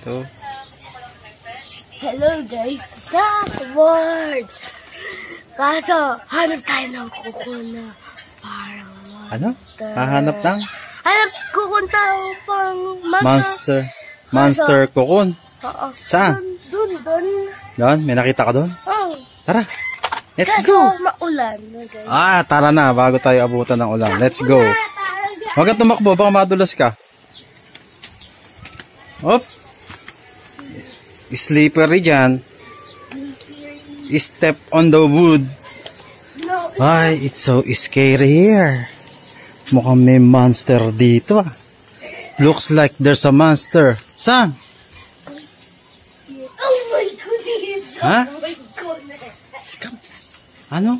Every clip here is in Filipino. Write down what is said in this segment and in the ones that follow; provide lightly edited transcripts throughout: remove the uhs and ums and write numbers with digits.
2. Hello guys, sa world. Kaso, hanap tayo ng kukuna. Parang Ano? Hahanap ng? Hanap kukunta pang Monster cocoon. Oo. Saan? Doon. Doon? May nakita ka doon? Oh. Tara. Let's Kaso, go. maulan. Okay. Tara na. Bago tayo abutan ng ulan. Let's go. Huwag ka tumakbo. Baka madulas ka. Hop. Slippery dyan. Step on the wood. Ay, it's so scary here. Mukhang may monster dito ah. Looks like there's a monster. Saan? Oh my goodness. Ha? Oh my goodness. Ano?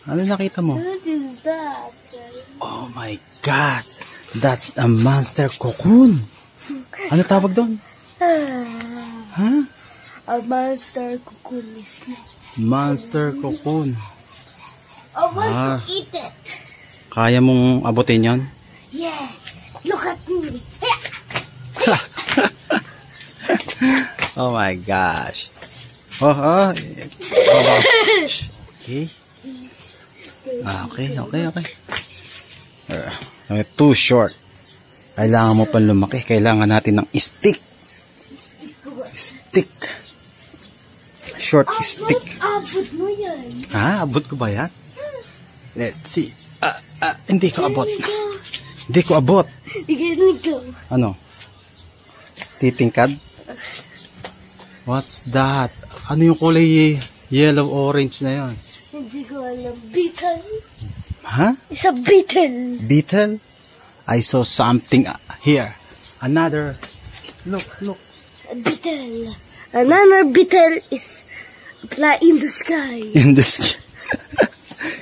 Ano nakita mo? What is that? Oh my God. That's a monster cocoon. Ano tawag doon? Ha? A monster cocoon is Monster cocoon. I want to eat it. Kaya mong abutin yon? Yeah. Look at me. Oh my gosh. Okay. Too short. Kailangan mo pang lumaki. Kailangan natin ng stick. Short stick. Abot mo yan. Abot ko ba yan? Let's see. Hindi ko abot. Hindi ko abot. Ikaw. Ano? Titingkad? What's that? Ano yung kulay yellow-orange na yon? Hindi ko alam. Beetle. Ha? It's a beetle. Beetle? I saw something here. Another. Look. A beetle. Another beetle is fly in the sky. In the sky.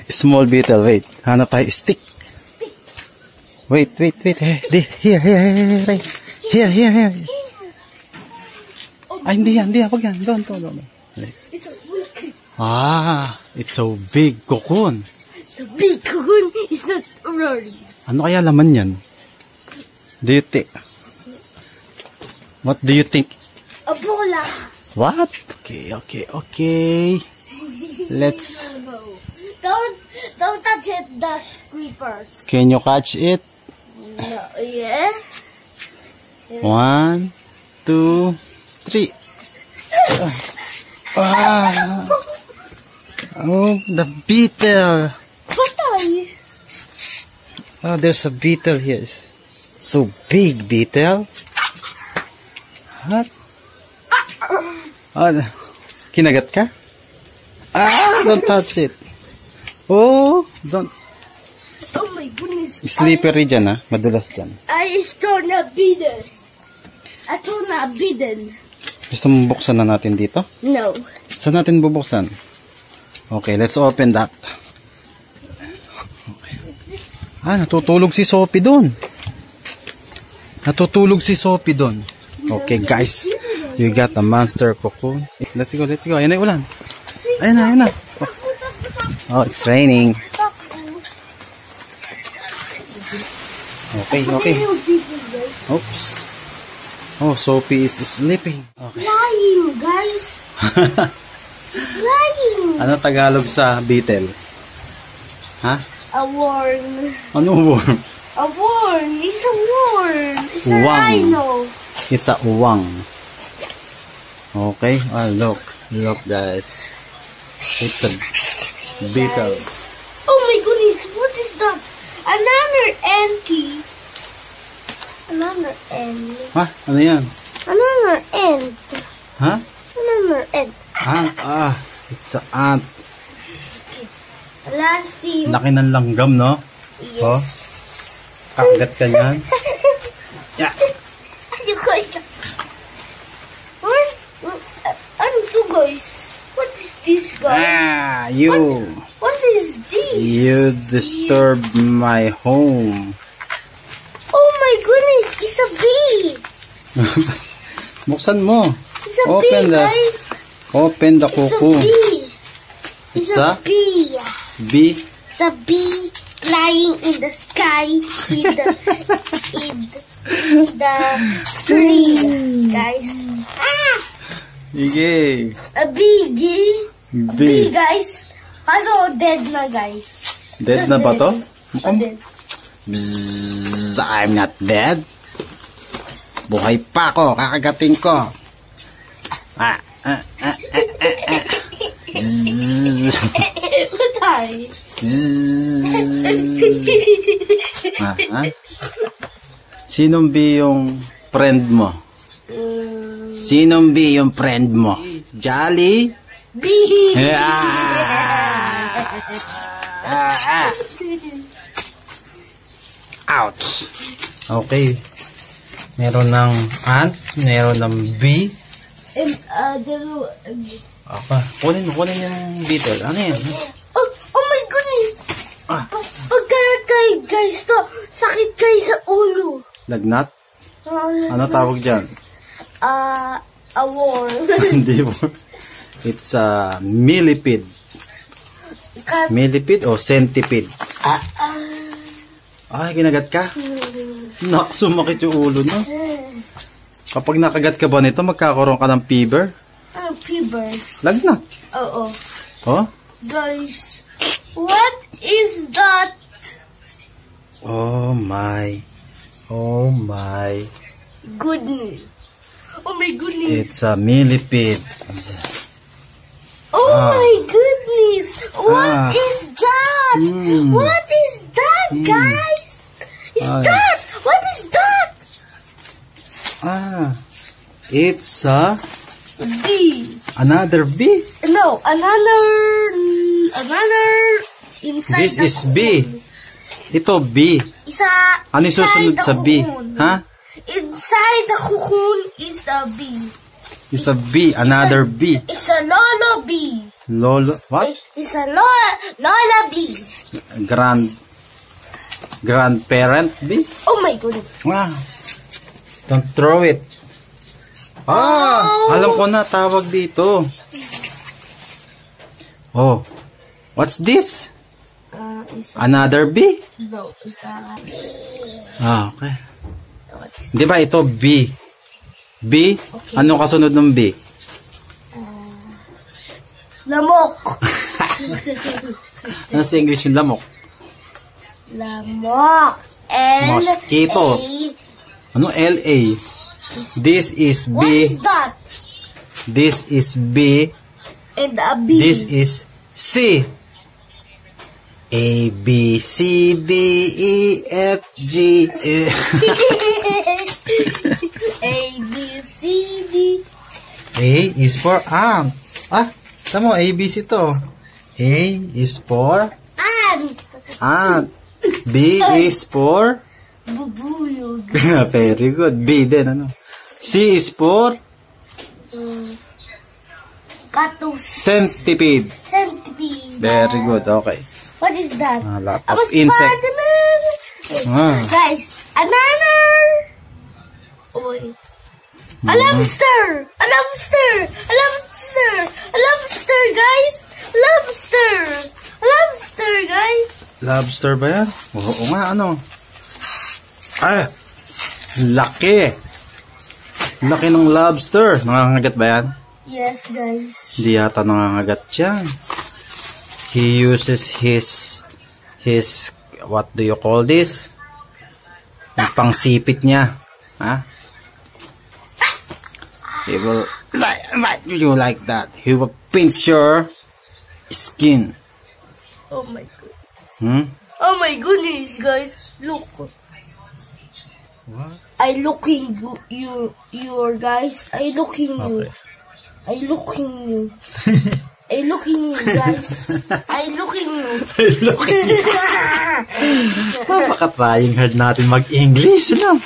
Small beetle. Wait. Hanap tayo stick. Wait. Here. Here. Ay, hindi yan. Wag yan. Doon. Let's. It's so big cocoon. It's a big cocoon. It's not roaring. Ano kaya laman yan? What do you think? A bola. What? Okay. Let's. Don't touch it, the creepers. Can you catch it? No, yeah. 1, 2, 3. Oh, the beetle. Patay. Oh, there's a beetle here. So big, beetle. What? Kinagat ka? Don't touch it. Oh, don't. Oh my goodness. Slippery dyan, ha? Madulas dyan. I torn a beetle. Gusto mong buksan na natin dito? No. Saan natin bubuksan? Okay, let's open that. Natutulog si Sophie doon. Okay, guys. You got a monster cocoon. Let's go. Ayan na yung ulan. Ayan na. Oh, it's raining. Okay. Oops. Oh, Sophie is sleeping. Okay. Flying, guys. It's flying. Ano Tagalog sa beetle? Ha? A worm. Ano worm? A worm. It's a worm. It's a Uwang. rhino. It's a uwang. Okay. Look, guys. It's a beetle. Oh my goodness, what is that? Another ant. Ha? Ano yan? Another ant. Ha? Another ant. Ant. It's a ant. Last team. Laki ng langgam, no? Yes. Oh, kagat ka niyan. Yeah. Ano to, guys? What is this, guys? You. What is this? You disturbed my home. Oh my goodness, it's a bee. Buksan mo. It's a bee, guys. Open the cocoon. It's a bee. Bee? It's a bee flying in the sky. the tree, guys. Sige. A biggie. B. B, guys. Kaso, dead na, guys. Dead na ba to? Dead. Bzzz, I'm not dead. Buhay pa ako. Kakagating ko. Bzzz. Patay. Sinong B yung friend mo? Sinong B yung friend mo? Jolly? B. Ouch. Okay. Meron ng ant, meron ng bee. And dalawa. Kunin yung beetle. Ano yan? Oh my goodness. Ah. Pagkalat kayo, guys, to. Sakit kayo sa ulo. Lagnat? Ano tawag dyan? A worm. Hindi mo. It's a millipede. Millipede o centipede? Ay, kinagat ka? Nak, sumakit yung ulo, no? Kapag nakagat ka ba nito, magkakaroon ka ng fever? Fever. Lagnat. Oo. Oh? Guys, what is that? Oh my. Oh my. Goodness. Oh my goodness. It's a millipede. Oh my goodness. What is that? Mm. What is that, guys? That? What is that? It's a B. another bee. No, another inside This the is B. cocoon. Ito B. Isa. Ano yung susunod inside sa the B? cocoon. Ha? Inside the cocoon is the B. It's a B. Another B. It's a Lolo B. Lolo. What? It's a Lola B. Grandparent B? Oh my goodness. Wow. Don't throw it. Alam ko na tawag dito. Oh. What's this? Another B? No, it's a... Okay. Di ba ito B? B? Okay. Ano kasunod ng B? Lamok. Ano sa English yung lamok? Lamok. Mosquito. Ano LA? This is B. What is that? This is B. And a B. This is C. A, B, C, D, E, F, G. A, B, C, D. A is for ant. Tama mo, A, B, C to. A is for ant. B is for Bubuyog. very good. B din, ano? C is for Catus. centipede. Centipede. Very good, okay. What is that? A lot I'm of a insect. Spider-Man. Guys, another. Oh, wait. A lobster. A lobster. A lobster. A lobster, guys. A lobster. A lobster, guys. Lobster ba yan? Oo nga, ano? Laki. Laki ng lobster. Nangangagat ba yan? Yes, guys. Hindi yata nangangagat yan. He uses his what do you call this? Yung pangsipit niya. Ha? He will, why do you like that? He will pinch your skin. Oh my goodness. Oh my goodness, guys. Look. What? I looking you guys. I looking you. Okay. I looking you. I looking you, guys. I looking you. Napaka-trying hard natin mag-English, no?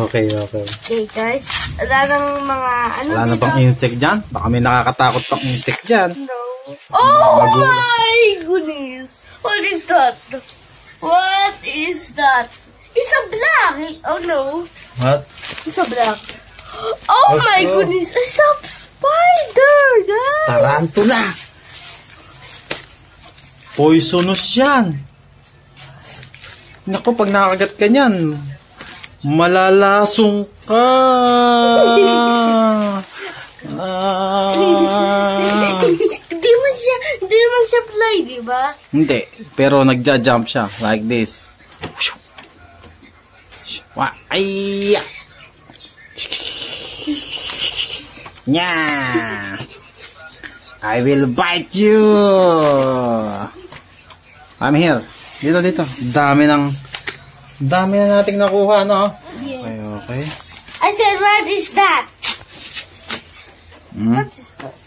Okay. Okay, guys. Wala nang mga ano Wala na dito? bang insect dyan? Baka may nakakatakot pang insect dyan. No. Oh my goodness. What is that? What is that? It's a black. Oh no. What? It's a black. Oh my goodness. It's a spider, guys. Tarantula. Poisonous yan. Naku, pag nakagat ka niyan, Malalasong ka. Ah. Hindi mo siya fly, di ba? Hindi, pero nagja-jump siya like this. Ay! Nya! I will bite you. I'm here. Dito. Dami na nating nakuha, no? Yeah. Okay. I said, what is that? What is that?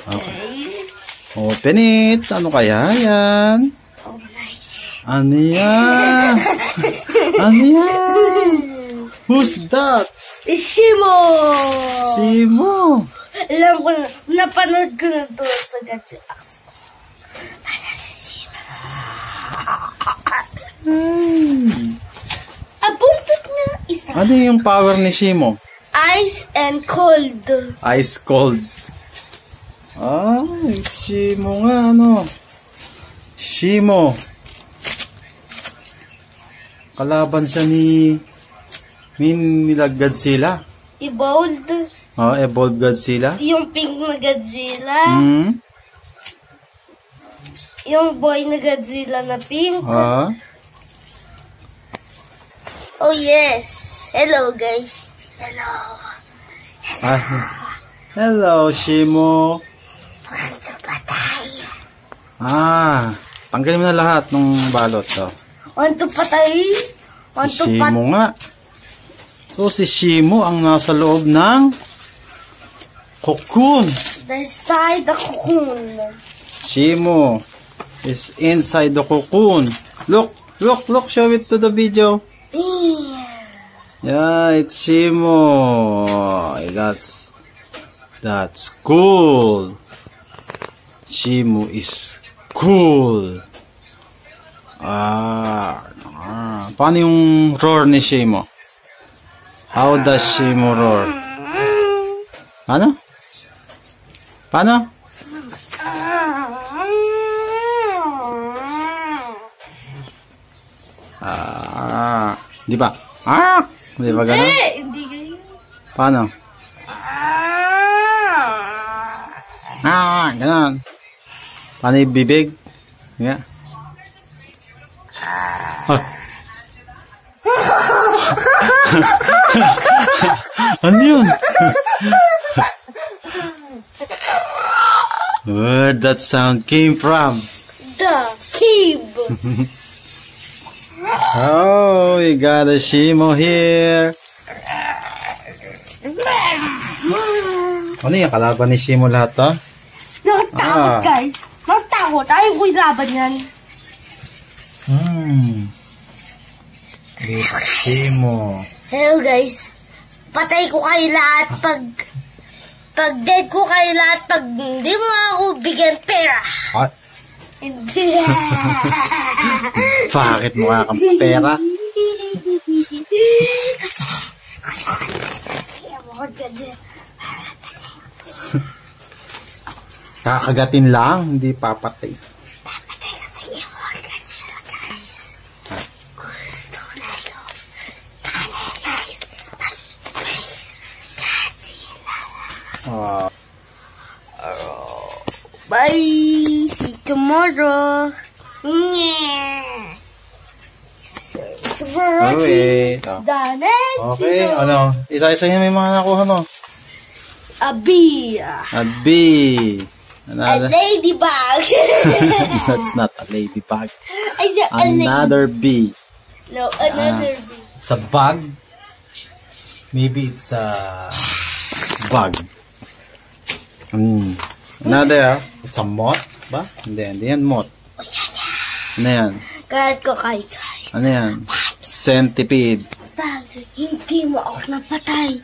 Okay. Open it. Ano kaya yan? Oh my. Ano yan? Ano yan? Who's that? It's Shimo! Shimo. Alam ko na, napanood ko na to sa Gachi Ax ko. Ano si Shimo? Abundant na isa. Ano yung power ni Shimo? Ice and cold. Ice cold. Shimo nga, ano? Shimo. Kalaban siya nila Godzilla. Evolved. Evolved Godzilla. Yung pink na Godzilla. Yung boy na Godzilla na pink. Oh yes. Hello guys. Hello. Hello, Shimo. Tanggalin mo na lahat ng balot to. Want to patay? Si Shimo nga. So, si Shimo ang nasa loob ng cocoon. Inside the cocoon. Shimo is inside the cocoon. Look. Show it to the video. Yeah, it's Shimo. That's cool. Shimo is cool. Paano yung roar ni Shimo? How does Shimo roar? Paano? Di ba? Di ba gano'n? Hindi ganyan. Paano? Gano'n. Paano yung bibig? Nga. Ano yun? Where that sound came from? The cave. Oh, we got a Shimo here. Ano yung kalaban ni Shimo lahat to? Nakatakot guys. Nakatakot. Ayaw ko ilaban yan. It's Shimo. Hello guys. Patay ko kayo lahat pag dead ko kayo lahat pag hindi mo ako bigyan pera. Hindi. Bakit mukha kang pera? Kakagatin lang, hindi papatay. Bye. See you tomorrow. Yeah. Okay. The next Okay, ano? Isa-isahin mo yung mga nakuha mo. A bee. A bee. A ladybug. That's not a ladybug. I said Another bee. No, another bee. It's a bug. Maybe it's a bug. Another. It's a moth. Ba? Hindi yan moth. Ano yan? Kahit ko kayo guys. Ano yan? Centipede. Pag hindi mo ako napatay,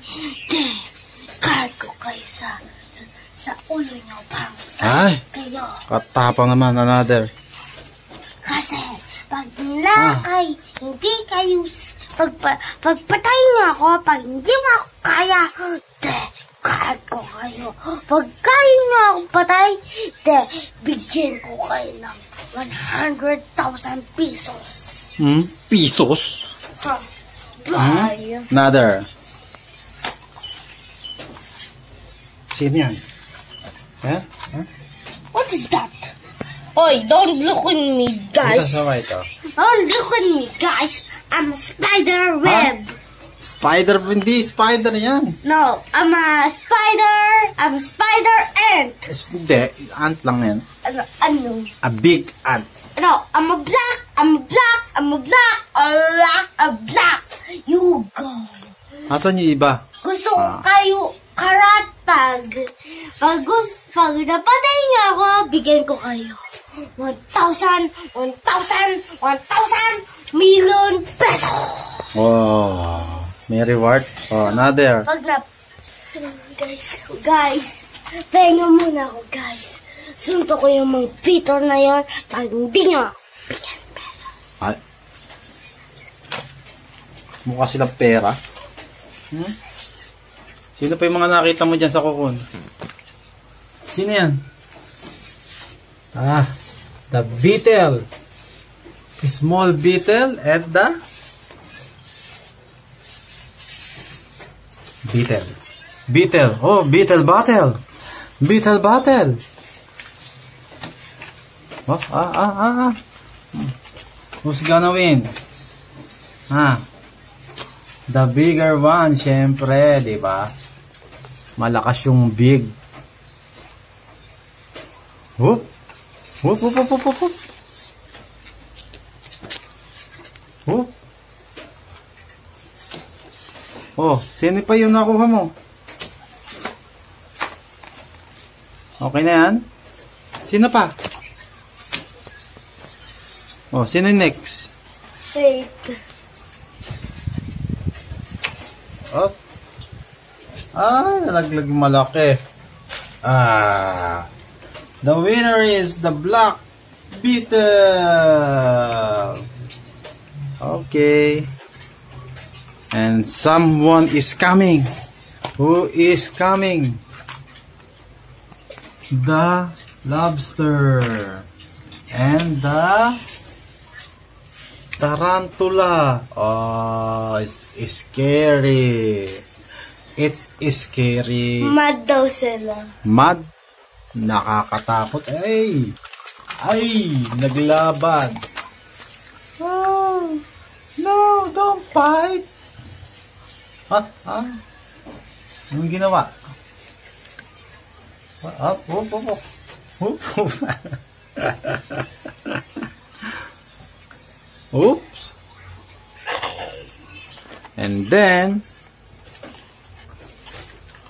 kahit ko kayo sa ulo niyo parang kayo. Katapang naman. Another. Kasi pag hindi kayo, pagpatay niyo ako, pag hindi mo ako kaya, kahit ko kayo. Pag kayo niyo ako patay, bigyan ko kayo ng 100,000 pesos. Pesos? Bye. Another. Sino yan? Huh? What is that? Oi, don't look at me, guys. Ito sa ito. Don't look at me, guys. I'm a spider web. Spider, hindi spider yan. No, I'm a spider. I'm a spider ant. Hindi, ant lang yan. Ano? A big ant. No, I'm a black. I'm a black. I'm a black. A black. You go. Asan yung iba? Gusto ko kayo karat pag napatay niya ako, bigyan ko kayo 1,000 million pesos. Wow. May reward? Oh, another. Pag guys, pahinga muna ako, guys. Sunto ko yung mga Peter na yon pag hindi nyo ako bigyan pesos. Ay. Mukha silang pera. Sino pa yung mga nakita mo dyan sa kukun? Sino yan? The beetle. Small beetle and the beetle. Beetle. Oh, beetle battle. Beetle battle. Oh, Who's gonna win? The bigger one, syempre, di ba? Malakas yung big. Whoop. Whoop, whoop, whoop, whoop, whoop. Whoop. Oh, sino pa yung nakuha mo? Okay na yan? Sino pa? Oh, sino next? Fake. Oh. Nalaglag malaki. The winner is the black beetle. Okay. And someone is coming. Who is coming? The lobster. And the tarantula. Oh, it's scary. It's scary. Mad daw sila. Mad? Nakakatakot. Ay, naglaban. Oh, no, don't fight. Anong ginawa? Oops. And then,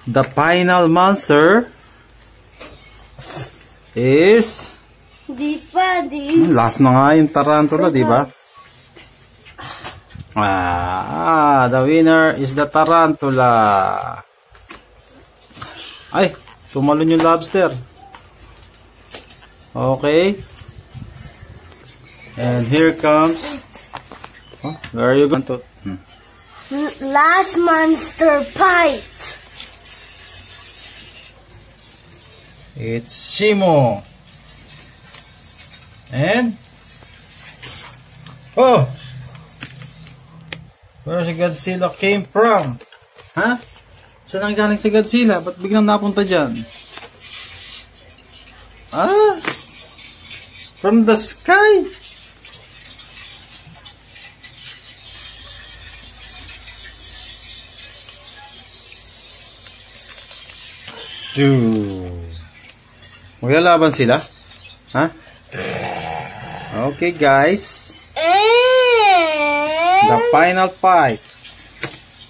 the final monster is... Di pa. Last na nga yung tarantula, di ba? The winner is the tarantula. Ay, tumalon yung lobster. Okay. And here comes... where are you going to... Last monster fight. It's Shimo. And... oh! Where si Godzilla came from? Saan ang galing si Godzilla? Ba't biglang napunta dyan? From the sky? Maglalaban sila? Okay, guys. The final fight.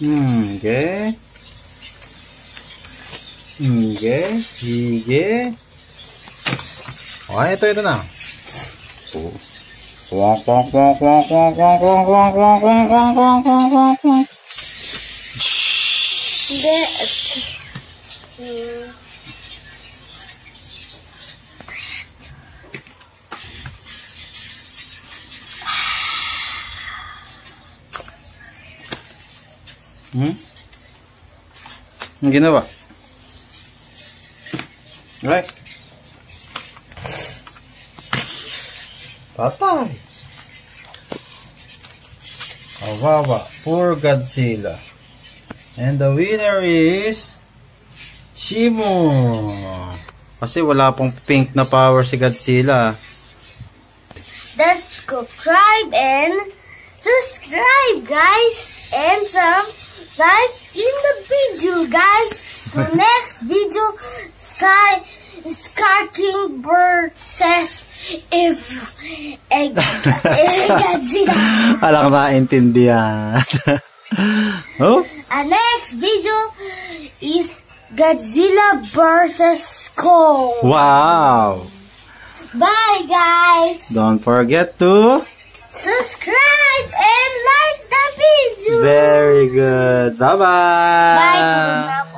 Okay. Oh, ito na. Ang ginawa? Right? Patay. Kawawa. Poor Godzilla. And the winner is Shimo. Kasi wala pong pink na power si Godzilla. Let's subscribe guys, and some like in the video, guys. For next video, Scar King Bird says if Godzilla. Alang naintindihan. Oh? Our next video is Godzilla versus Kong. Wow! Bye, guys. Don't forget to Subscribe and like the video. very good. Bye-bye. Bye.